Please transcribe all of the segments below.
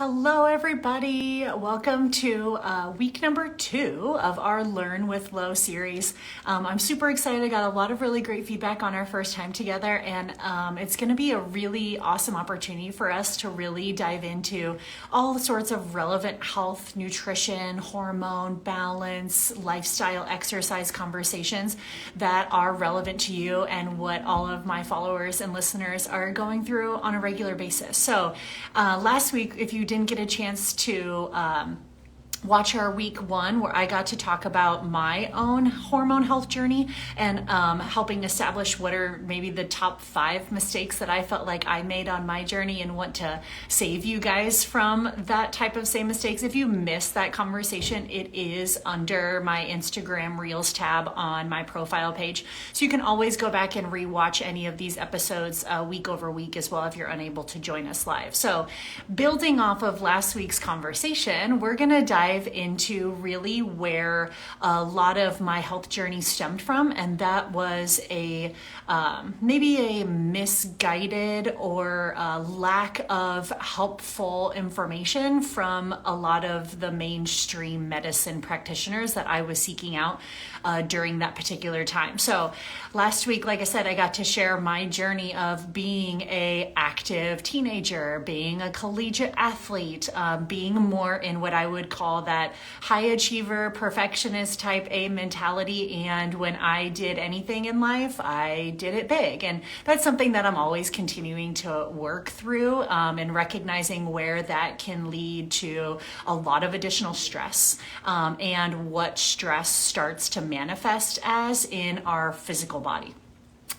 Hello, everybody. Welcome to week number 2 of our Learn with Lo series. I'm super excited. I got a lot of really great feedback on our first time together, and it's going to be a really awesome opportunity for us to really dive into all sorts of relevant health, nutrition, hormone, balance, lifestyle, exercise conversations that are relevant to you and what all of my followers and listeners are going through on a regular basis. So last week, if you didn't get a chance to watch our week 1 where I got to talk about my own hormone health journey and helping establish what are maybe the top 5 mistakes that I felt like I made on my journey and want to save you guys from that type of same mistakes. If you missed that conversation, it is under my Instagram Reels tab on my profile page. So you can always go back and rewatch any of these episodes week over week as well if you're unable to join us live. So building off of last week's conversation, we're going to dive into really where a lot of my health journey stemmed from, and that was a maybe a misguided or lack of helpful information from a lot of the mainstream medicine practitioners that I was seeking out during that particular time. So last week, like I said, I got to share my journey of being an active teenager, being a collegiate athlete, being more in what I would call that high achiever, perfectionist type A mentality. And when I did anything in life, I did it big. And that's something that I'm always continuing to work through and recognizing where that can lead to a lot of additional stress and what stress starts to manifest as in our physical body,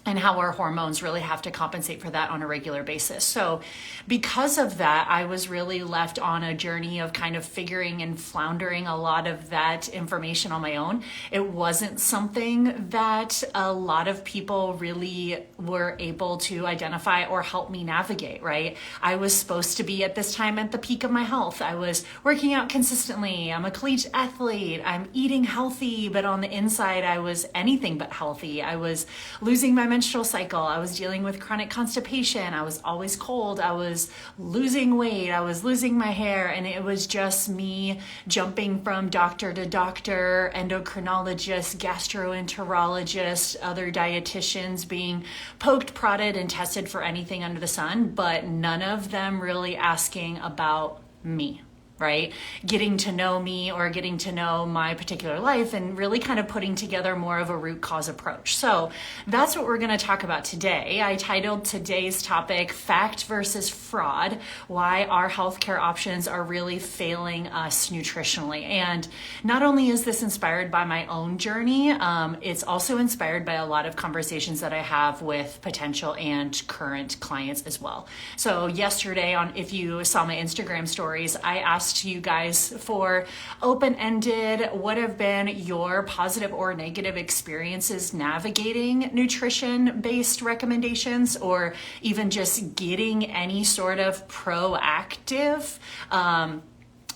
and how our hormones really have to compensate for that on a regular basis. So because of that, I was really left on a journey of kind of figuring and floundering a lot of that information on my own. It wasn't something that a lot of people really were able to identify or help me navigate, right? I was supposed to be at this time at the peak of my health. I was working out consistently. I'm a collegiate athlete. I'm eating healthy, but on the inside, I was anything but healthy. I was losing my menstrual cycle. I was dealing with chronic constipation. I was always cold. I was losing weight. I was losing my hair. And it was just me jumping from doctor to doctor, endocrinologist, gastroenterologist, other dietitians, being poked, prodded, and tested for anything under the sun, but none of them really asking about me. Right? Getting to know me or getting to know my particular life and really kind of putting together more of a root cause approach. So that's what we're going to talk about today. I titled today's topic, Fact versus Fraud, Why Our Healthcare Options Are Really Failing Us Nutritionally. And not only is this inspired by my own journey, it's also inspired by a lot of conversations that I have with potential and current clients as well. So yesterday, if you saw my Instagram stories, I asked you guys for open-ended, what have been your positive or negative experiences navigating nutrition-based recommendations, or even just getting any sort of proactive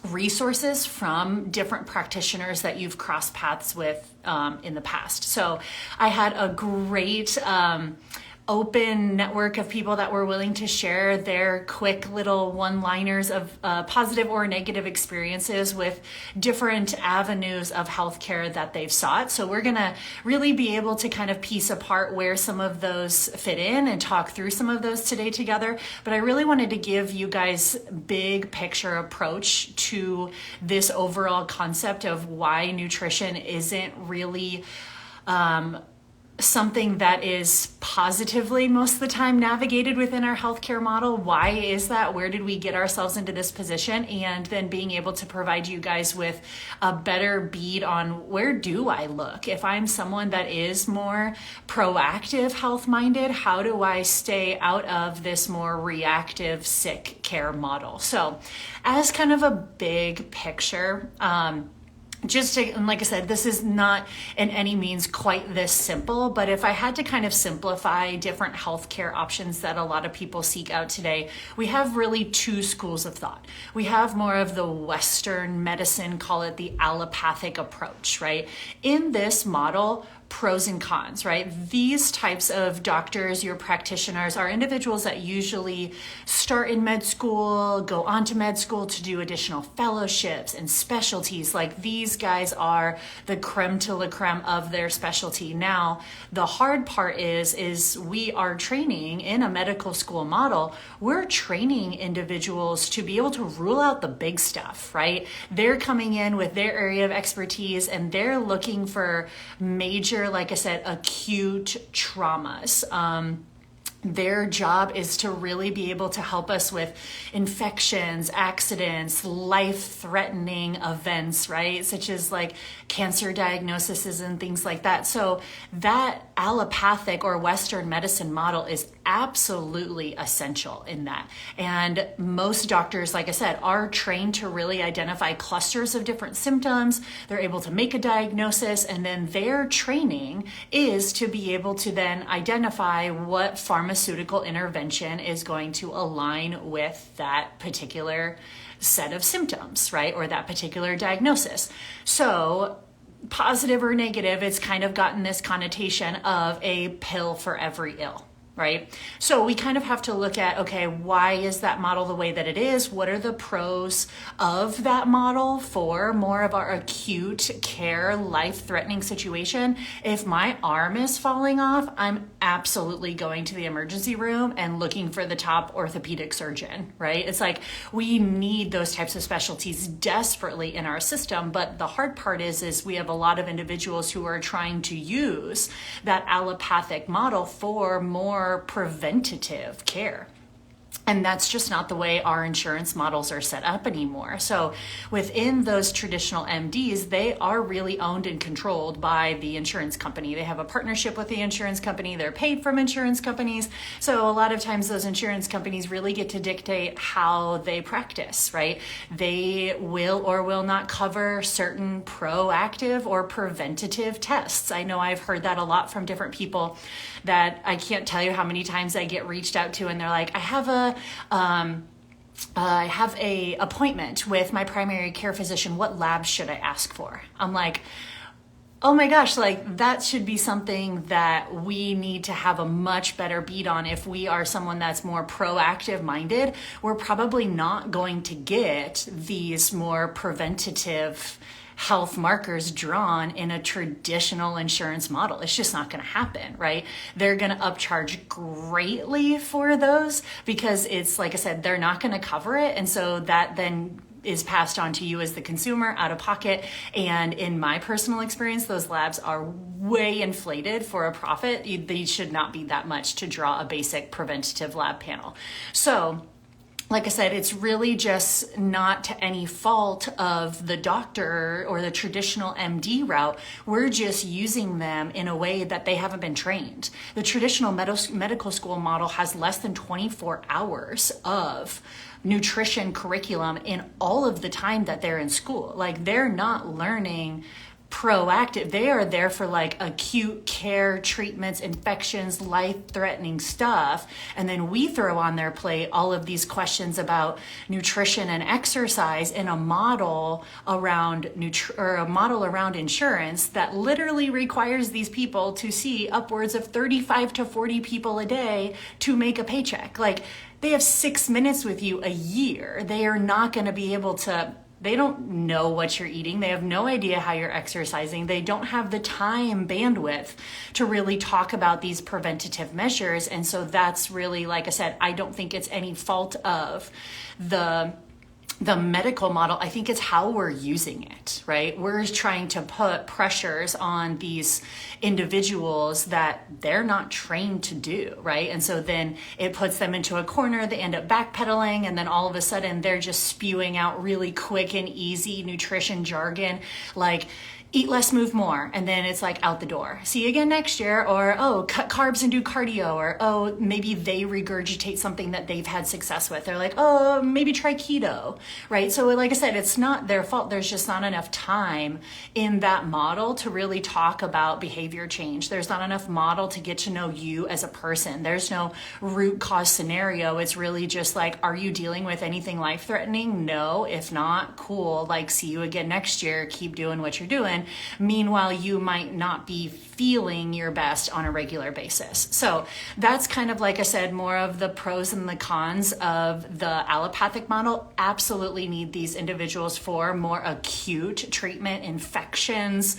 resources from different practitioners that you've crossed paths with in the past. So I had a great open network of people that were willing to share their quick little one-liners of positive or negative experiences with different avenues of healthcare that they've sought. So we're going to really be able to kind of piece apart where some of those fit in and talk through some of those today together. But I really wanted to give you guys big picture approach to this overall concept of why nutrition isn't really something that is positively most of the time navigated within our healthcare model. Why is that? Where did we get ourselves into this position? And then being able to provide you guys with a better bead on where do I look? If I'm someone that is more proactive, health-minded, how do I stay out of this more reactive sick care model? So as kind of a big picture, and like I said, this is not in any means quite this simple, but if I had to kind of simplify different healthcare options that a lot of people seek out today, we have really 2 schools of thought. We have more of the Western medicine, call it the allopathic approach, right? In this model, pros and cons, right? These types of doctors, your practitioners, are individuals that usually start in med school, go on to med school to do additional fellowships and specialties. Like, these guys are the creme de la creme of their specialty. Now, the hard part is we are training in a medical school model. We're training individuals to be able to rule out the big stuff, right? They're coming in with their area of expertise and they're looking for major, like I said, acute traumas. Their job is to really be able to help us with infections, accidents, life-threatening events, right? Such as like cancer diagnoses and things like that. So that allopathic or Western medicine model is absolutely essential in that. And most doctors, like I said, are trained to really identify clusters of different symptoms. They're able to make a diagnosis, and then their training is to be able to then identify what pharmaceutical intervention is going to align with that particular set of symptoms, right? Or that particular diagnosis. So positive or negative, it's kind of gotten this connotation of a pill for every ill, right? So we kind of have to look at, okay, why is that model the way that it is? What are the pros of that model for more of our acute care, life-threatening situation? If my arm is falling off, I'm absolutely going to the emergency room and looking for the top orthopedic surgeon, right? It's like we need those types of specialties desperately in our system, but the hard part is we have a lot of individuals who are trying to use that allopathic model for more preventative care. And that's just not the way our insurance models are set up anymore. So within those traditional MDs, they are really owned and controlled by the insurance company. They have a partnership with the insurance company. They're paid from insurance companies. So a lot of times those insurance companies really get to dictate how they practice, right? They will or will not cover certain proactive or preventative tests. I know I've heard that a lot from different people that I can't tell you how many times I get reached out to, and they're like, I have a appointment with my primary care physician. What labs should I ask for? I'm like, oh my gosh, like that should be something that we need to have a much better beat on. If we are someone that's more proactive minded, we're probably not going to get these more preventative health markers drawn in a traditional insurance model. It's just not going to happen, right? They're going to upcharge greatly for those because it's, like I said, they're not going to cover it. And so that then is passed on to you as the consumer out of pocket. And in my personal experience, those labs are way inflated for a profit. They should not be that much to draw a basic preventative lab panel. So like I said, it's really just not to any fault of the doctor or the traditional MD route. We're just using them in a way that they haven't been trained. The traditional medical school model has less than 24 hours of nutrition curriculum in all of the time that they're in school. Like, they're not learning proactive. They are there for like acute care, treatments, infections, life-threatening stuff. And then we throw on their plate all of these questions about nutrition and exercise in a model around insurance that literally requires these people to see upwards of 35 to 40 people a day to make a paycheck. Like, they have 6 minutes with you a year. They are not going to be able to. They don't know what you're eating. They have no idea how you're exercising. They don't have the time bandwidth to really talk about these preventative measures. And so that's really, like I said, I don't think it's any fault of the medical model. I think it's how we're using it, right? We're trying to put pressures on these individuals that they're not trained to do, right? And so then it puts them into a corner. They end up backpedaling, and then all of a sudden they're just spewing out really quick and easy nutrition jargon like eat less, move more. And then it's like out the door. See you again next year. Or, oh, cut carbs and do cardio. Or, oh, maybe they regurgitate something that they've had success with. They're like, oh, maybe try keto, right? So like I said, it's not their fault. There's just not enough time in that model to really talk about behavior change. There's not enough model to get to know you as a person. There's no root cause scenario. It's really just like, are you dealing with anything life-threatening? No. If not, cool. Like, see you again next year. Keep doing what you're doing. Meanwhile, you might not be feeling your best on a regular basis. So that's kind of, like I said, more of the pros and the cons of the allopathic model. Absolutely need these individuals for more acute treatment, infections,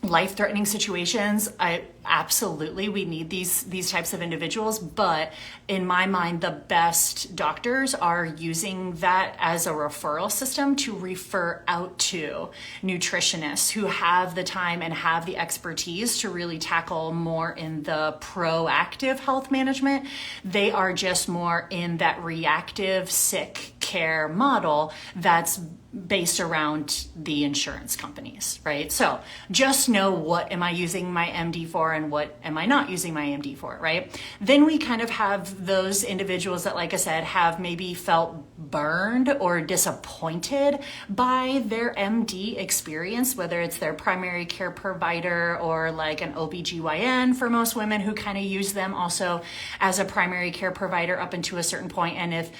life-threatening situations. We need these types of individuals, but in my mind, the best doctors are using that as a referral system to refer out to nutritionists who have the time and have the expertise to really tackle more in the proactive health management. They are just more in that reactive sick care model that's based around the insurance companies, right? So just know, what am I using my MD for and what am I not using my MD for, right? Then we kind of have those individuals that, like I said, have maybe felt burned or disappointed by their MD experience, whether it's their primary care provider or like an OBGYN for most women who kind of use them also as a primary care provider up into a certain point. And if,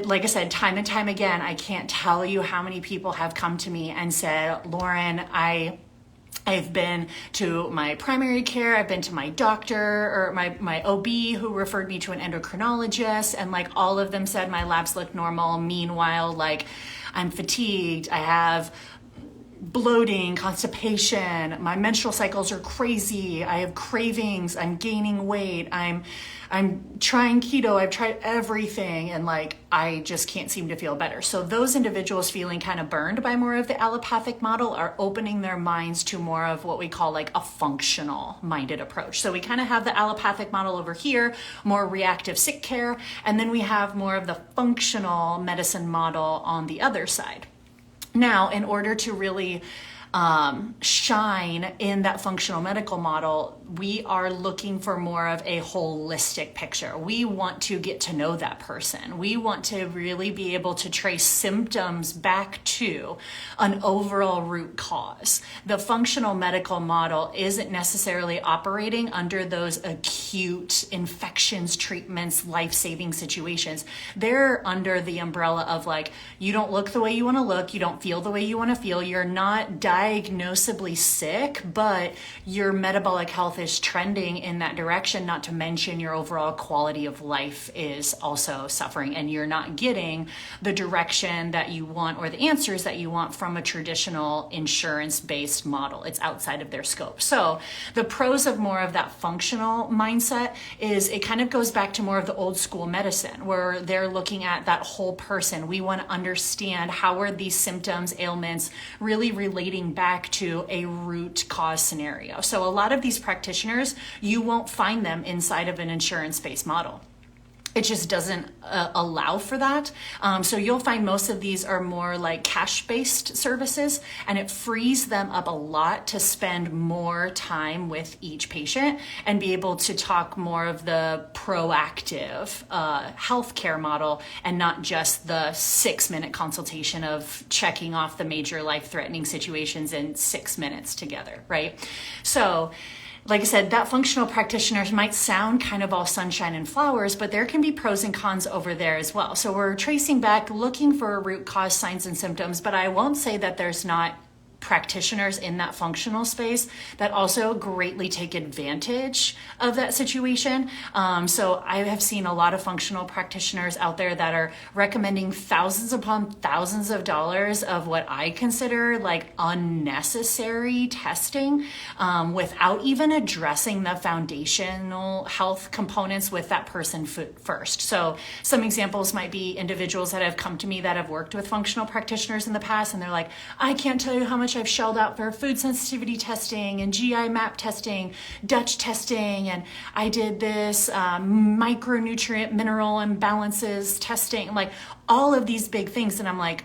like I said, time and time again, I can't tell you how many people have come to me and said, Lauryn, I've been to my primary care, I've been to my doctor or my OB who referred me to an endocrinologist, and like all of them said my labs look normal. Meanwhile, like I'm fatigued, I have bloating, constipation, my menstrual cycles are crazy, I have cravings, I'm gaining weight, I'm trying keto, I've tried everything, and like I just can't seem to feel better. So those individuals feeling kind of burned by more of the allopathic model are opening their minds to more of what we call like a functional minded approach. So we kind of have the allopathic model over here, more reactive sick care, and then we have more of the functional medicine model on the other side. Now, in order to really shine in that functional medical model, we are looking for more of a holistic picture. We want to get to know that person. We want to really be able to trace symptoms back to an overall root cause. The functional medical model isn't necessarily operating under those acute infections, treatments, life-saving situations. They're under the umbrella of like, you don't look the way you want to look, you don't feel the way you want to feel, you're not diagnosably sick, but your metabolic health is trending in that direction, not to mention your overall quality of life is also suffering, and you're not getting the direction that you want or the answers that you want from a traditional insurance-based model. It's outside of their scope. So the pros of more of that functional mindset is it kind of goes back to more of the old school medicine, where they're looking at that whole person. We want to understand how are these symptoms, ailments really relating back to a root cause scenario. So a lot of these practitioners, you won't find them inside of an insurance-based model. It just doesn't allow for that. So you'll find most of these are more like cash-based services, and it frees them up a lot to spend more time with each patient and be able to talk more of the proactive healthcare model and not just the 6-minute consultation of checking off the major life-threatening situations in 6 minutes together, right? So like I said, that functional practitioners might sound kind of all sunshine and flowers, but there can be pros and cons over there as well. So we're tracing back, looking for root cause signs and symptoms, but I won't say that there's not practitioners in that functional space that also greatly take advantage of that situation. So I have seen a lot of functional practitioners out there that are recommending thousands upon thousands of dollars of what I consider like unnecessary testing without even addressing the foundational health components with that person first. So some examples might be individuals that have come to me that have worked with functional practitioners in the past, and they're like, I can't tell you how much I've shelled out for food sensitivity testing and GI map testing, Dutch testing, and I did this micronutrient mineral imbalances testing, like all of these big things. And I'm like,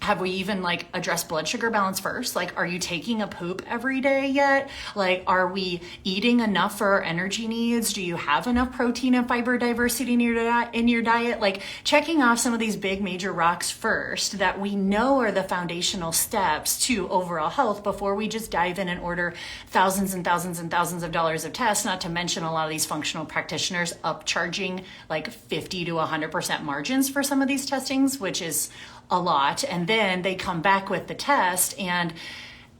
have we even like addressed blood sugar balance first? Like, are you taking a poop every day yet? Like, are we eating enough for our energy needs? Do you have enough protein and fiber diversity in your diet? Like, checking off some of these big major rocks first that we know are the foundational steps to overall health before we just dive in and order thousands and thousands and thousands of dollars of tests, not to mention a lot of these functional practitioners upcharging like 50 to 100% margins for some of these testings, which is a lot. And then they come back with the test, and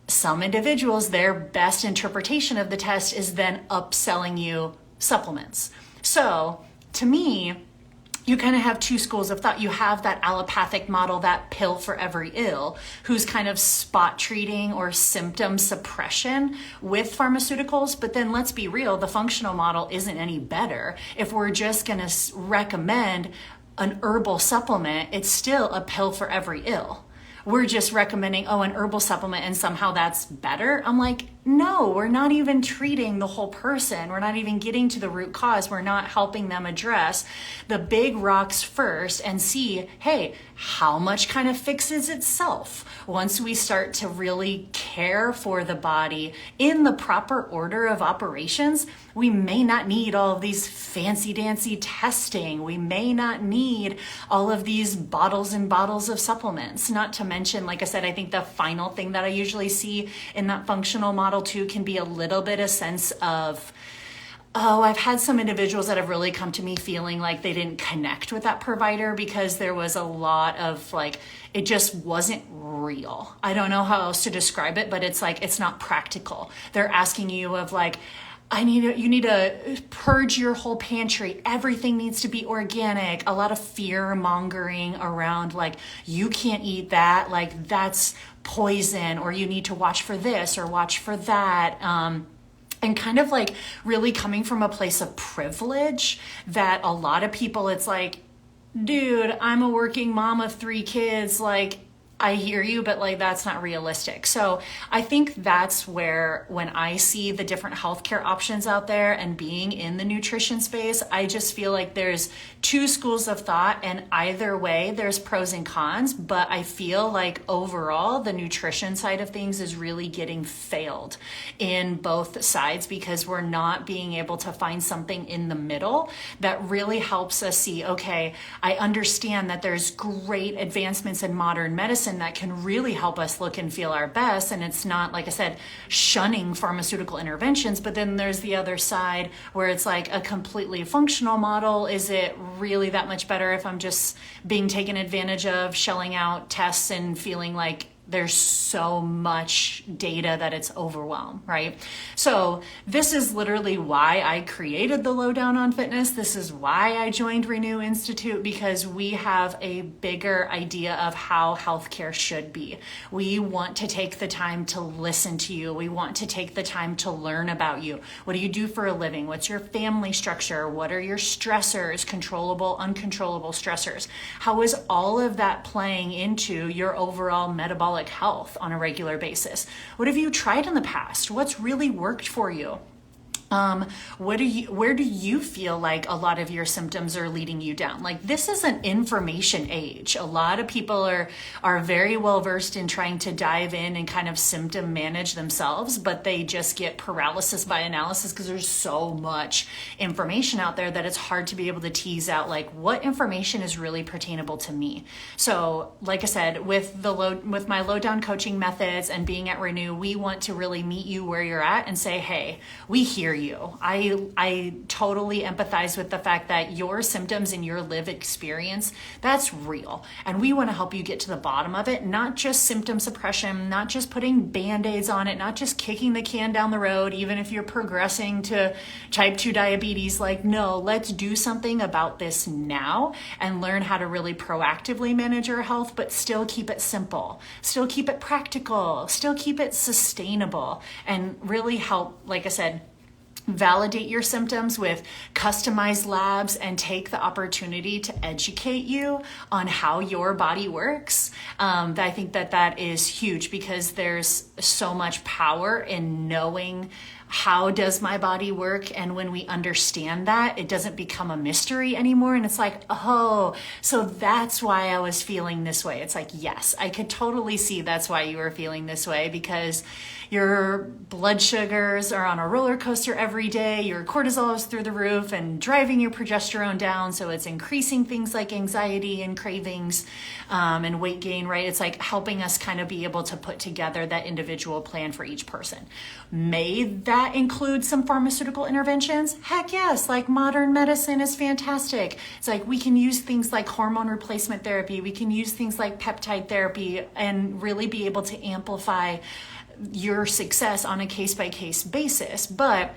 some individuals, their best interpretation of the test is then upselling you supplements. So to me, you kind of have two schools of thought. You have that allopathic model, that pill for every ill, who's kind of spot treating or symptom suppression with pharmaceuticals. But then let's be real, the functional model isn't any better. If we're just going to recommend an herbal supplement, it's still a pill for every ill. We're just recommending, an herbal supplement and somehow that's better. I'm like, no, we're not even treating the whole person. We're not even getting to the root cause. We're not helping them address the big rocks first and see, hey, how much kind of fixes itself once we start to really care for the body in the proper order of operations. We may not need all of these fancy dancy testing. We may not need all of these bottles and bottles of supplements. Not to mention, like I said, I think the final thing that I usually see in that functional model too can be a little bit a sense of, I've had some individuals that have really come to me feeling like they didn't connect with that provider because there was a lot of it just wasn't real. I don't know how else to describe it, but it's it's not practical. They're asking you of you need to purge your whole pantry. Everything needs to be organic. A lot of fear mongering around you can't eat that. That's poison, or you need to watch for this or watch for that. And kind of really coming from a place of privilege that a lot of people, it's dude, I'm a working mom of 3 kids. I hear you, but that's not realistic. So I think that's where, when I see the different healthcare options out there and being in the nutrition space, I just feel like there's two schools of thought, and either way there's pros and cons. But I feel like overall the nutrition side of things is really getting failed in both sides because we're not being able to find something in the middle that really helps us see, okay, I understand that there's great advancements in modern medicine that can really help us look and feel our best. And it's not, like I said, shunning pharmaceutical interventions, but then there's the other side where it's a completely functional model. Is it really that much better if I'm just being taken advantage of, shelling out tests and feeling like there's so much data that it's overwhelmed, right? So this is literally why I created the Lowdown on Fitness. This is why I joined Renew Institute, because we have a bigger idea of how healthcare should be. We want to take the time to listen to you. We want to take the time to learn about you. What do you do for a living? What's your family structure? What are your stressors, controllable, uncontrollable stressors? How is all of that playing into your overall metabolic health on a regular basis? What have you tried in the past? What's really worked for you? Where do you feel like a lot of your symptoms are leading you down? This is an information age. A lot of people are very well versed in trying to dive in and kind of symptom manage themselves, but they just get paralysis by analysis because there's so much information out there that it's hard to be able to tease out what information is really pertainable to me. So like I said, with my Lowdown coaching methods and being at Renew, we want to really meet you where you're at and say, hey, we hear you. I totally empathize with the fact that your symptoms and your lived experience, that's real. And we want to help you get to the bottom of it, not just symptom suppression, not just putting Band-Aids on it, not just kicking the can down the road, even if you're progressing to type 2 diabetes. No, let's do something about this now and learn how to really proactively manage your health, but still keep it simple, still keep it practical, still keep it sustainable, and really help, like I said, validate your symptoms with customized labs and take the opportunity to educate you on how your body works. I think that is huge because there's so much power in knowing how does my body work? And when we understand that, it doesn't become a mystery anymore. And it's oh, so that's why I was feeling this way. It's yes, I could totally see that's why you were feeling this way, because your blood sugars are on a roller coaster every day. Your cortisol is through the roof and driving your progesterone down. So it's increasing things like anxiety and cravings and weight gain, right? It's helping us kind of be able to put together that individual plan for each person. May that that include some pharmaceutical interventions? Heck yes, like modern medicine is fantastic. It's like we can use things like hormone replacement therapy, we can use things like peptide therapy and really be able to amplify your success on a case-by-case basis. But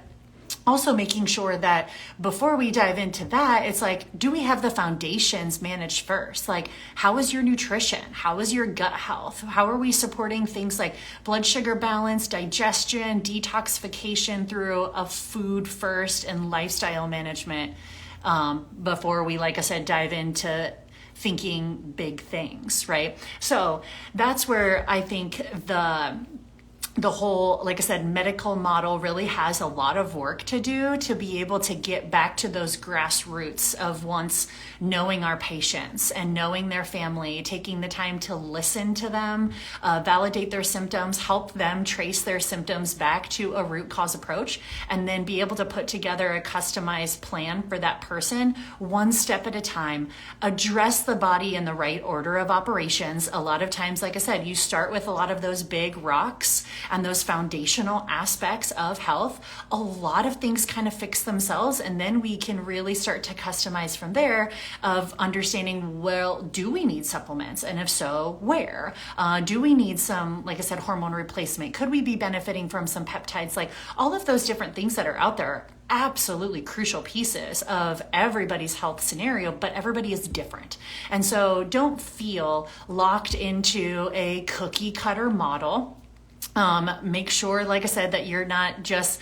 also making sure that before we dive into that, it's like, do we have the foundations managed first? Like, how is your nutrition? How is your gut health? How are we supporting things like blood sugar balance, digestion, detoxification through a food first and lifestyle management before we, like I said, dive into thinking big things, right? So that's where I think the whole, like I said, medical model really has a lot of work to do to be able to get back to those grassroots of once knowing our patients and knowing their family, taking the time to listen to them, validate their symptoms, help them trace their symptoms back to a root cause approach, and then be able to put together a customized plan for that person, one step at a time, address the body in the right order of operations. A lot of times, like I said, you start with a lot of those big rocks and those foundational aspects of health. A lot of things kind of fix themselves, and then we can really start to customize from there of understanding, well, do we need supplements? And if so, where? Do we need some, like I said, hormone replacement? Could we be benefiting from some peptides? Like all of those different things that are out there, absolutely crucial pieces of everybody's health scenario, but everybody is different. And so don't feel locked into a cookie cutter model. Make sure, like I said, that you're not just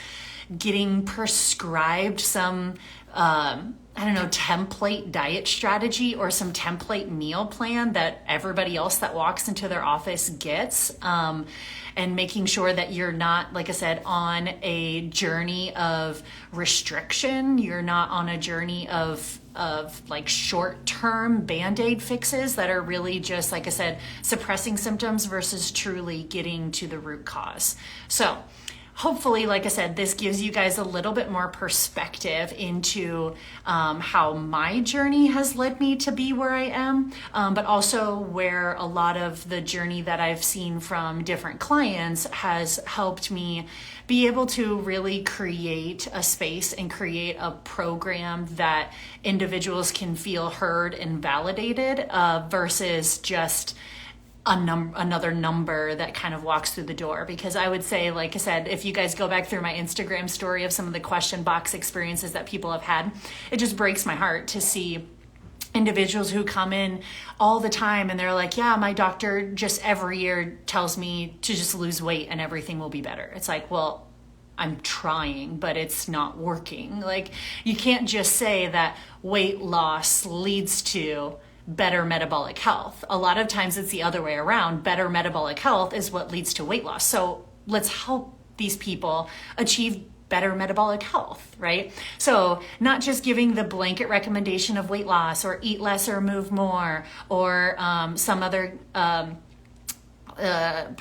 getting prescribed some, template diet strategy or some template meal plan that everybody else that walks into their office gets. And making sure that you're not, like I said, on a journey of restriction. You're not on a journey of like short-term Band-Aid fixes that are really just, like I said, suppressing symptoms versus truly getting to the root cause. So hopefully, like I said, this gives you guys a little bit more perspective into how my journey has led me to be where I am, but also where a lot of the journey that I've seen from different clients has helped me be able to really create a space and create a program that individuals can feel heard and validated versus just another number that kind of walks through the door. Because I would say, like I said, if you guys go back through my Instagram story of some of the question box experiences that people have had, it just breaks my heart to see individuals who come in all the time and they're like, yeah, my doctor just every year tells me to just lose weight and everything will be better. It's like, well, I'm trying, but it's not working. Like, you can't just say that weight loss leads to better metabolic health. A lot of times it's the other way around. Better metabolic health is what leads to weight loss. So let's help these people achieve better metabolic health, right? So not just giving the blanket recommendation of weight loss or eat less or move more or some other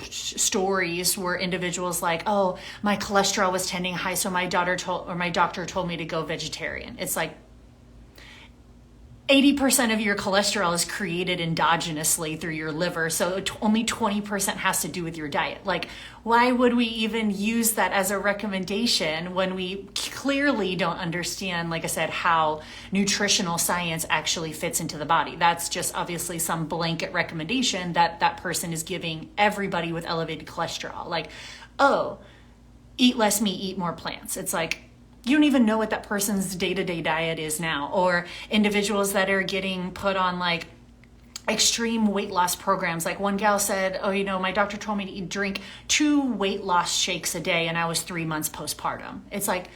stories where individuals like, oh, my cholesterol was tending high, so my doctor told me to go vegetarian. It's like 80% of your cholesterol is created endogenously through your liver, so only 20% has to do with your diet. Like, why would we even use that as a recommendation when we clearly don't understand, like I said, how nutritional science actually fits into the body? That's just obviously some blanket recommendation that that person is giving everybody with elevated cholesterol. Like, oh, eat less meat, eat more plants. It's like, you don't even know what that person's day-to-day diet is now. Or individuals that are getting put on like extreme weight loss programs. Like one gal said, oh, my doctor told me to drink 2 weight loss shakes a day and I was 3 months postpartum. It's like,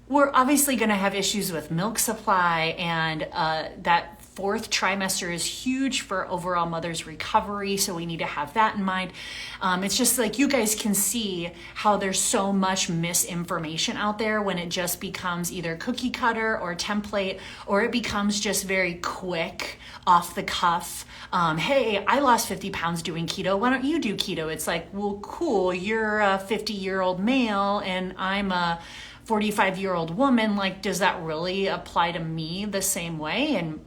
we're obviously going to have issues with milk supply, and that 4th trimester is huge for overall mother's recovery, so we need to have that in mind. It's just like, you guys can see how there's so much misinformation out there when it just becomes either cookie cutter or template, or it becomes just very quick, off the cuff. Hey, I lost 50 pounds doing keto. Why don't you do keto? It's like, well, cool. You're a 50-year-old male and I'm a 45-year-old woman. Like, does that really apply to me the same way? And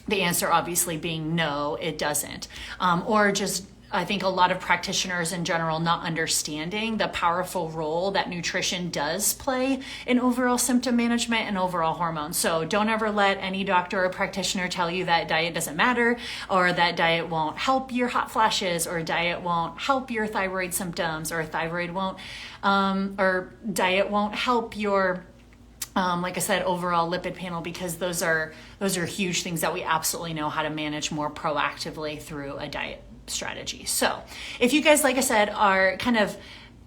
the answer obviously being no, it doesn't. Or just I think a lot of practitioners in general not understanding the powerful role that nutrition does play in overall symptom management and overall hormones. So don't ever let any doctor or practitioner tell you that diet doesn't matter, or that diet won't help your hot flashes, or diet won't help your thyroid symptoms, or diet won't help your like I said, overall lipid panel, because those are huge things that we absolutely know how to manage more proactively through a diet strategy. So if you guys, like I said, are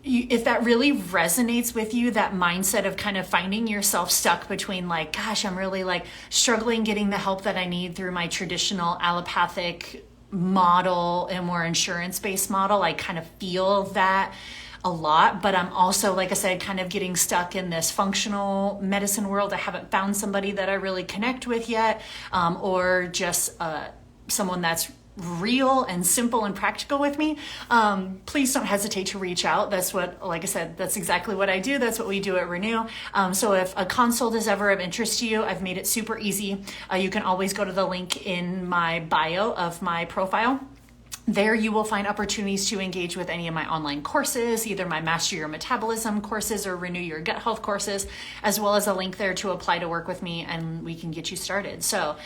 if that really resonates with you, that mindset of kind of finding yourself stuck between like, gosh, I'm really like struggling getting the help that I need through my traditional allopathic model and more insurance-based model, I kind of feel that a lot, but I'm also, like I said, kind of getting stuck in this functional medicine world. I haven't found somebody that I really connect with yet, or just someone that's real and simple and practical with me. Please don't hesitate to reach out. That's what, like I said, that's exactly what I do. That's what we do at Renew. So if a consult is ever of interest to you, I've made it super easy. You can always go to the link in my bio of my profile. There you will find opportunities to engage with any of my online courses, either my Master Your Metabolism courses or Renew Your Gut Health courses, as well as a link there to apply to work with me, and we can get you started. So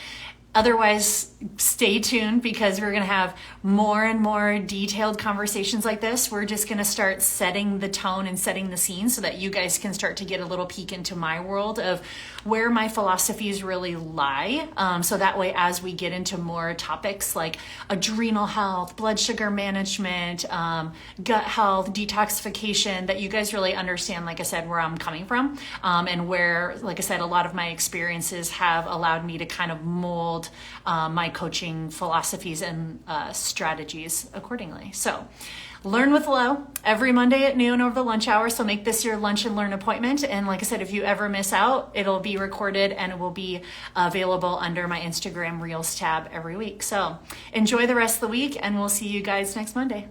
otherwise, stay tuned, because we're going to have more and more detailed conversations like this. We're just going to start setting the tone and setting the scene so that you guys can start to get a little peek into my world of where my philosophies really lie. So that way, as we get into more topics like adrenal health, blood sugar management, gut health, detoxification, that you guys really understand, like I said, where I'm coming from, and where, like I said, a lot of my experiences have allowed me to kind of mold my coaching philosophies and strategies accordingly. So Learn with Lo every Monday at noon over the lunch hour. So make this your lunch and learn appointment. And like I said, if you ever miss out, it'll be recorded and it will be available under my Instagram Reels tab every week. So enjoy the rest of the week, and we'll see you guys next Monday.